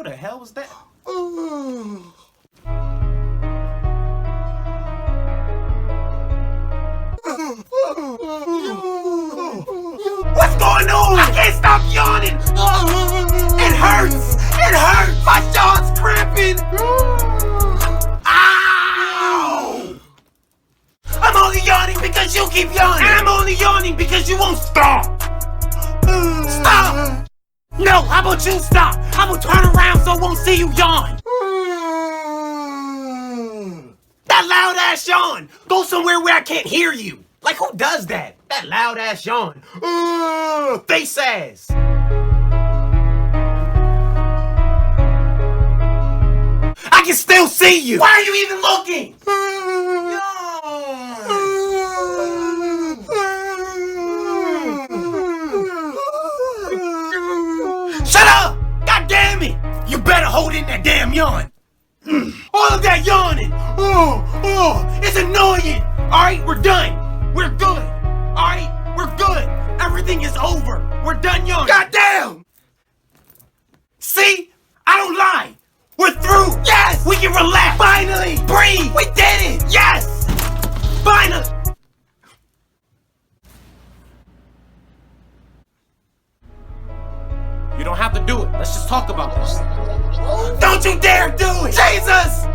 Who the hell was that? What's going on? I can't stop yawning. It hurts. It hurts. My jaw's cramping. Ow! I'm only yawning because you keep yawning. And I'm only yawning because you won't stop. Stop! No, how about you stop? I'm gonna turn around so I won't see you yawn. That loud ass yawn. Go somewhere where I can't hear you. Like, who does that? That loud ass yawn. Face ass. I can still see you. Why are you even looking? Shut up! God damn it! You better hold in that damn yawn. All of that yawning. It's annoying. All right, we're done. We're good. All right, we're good. Everything is over. We're done yawning. God damn! See? I don't lie. We're through. Yes! We can relax. Finally! Breathe! We did it! Yes! Finally! You don't have to do it. Let's just talk about this. Don't you dare do it! Jesus!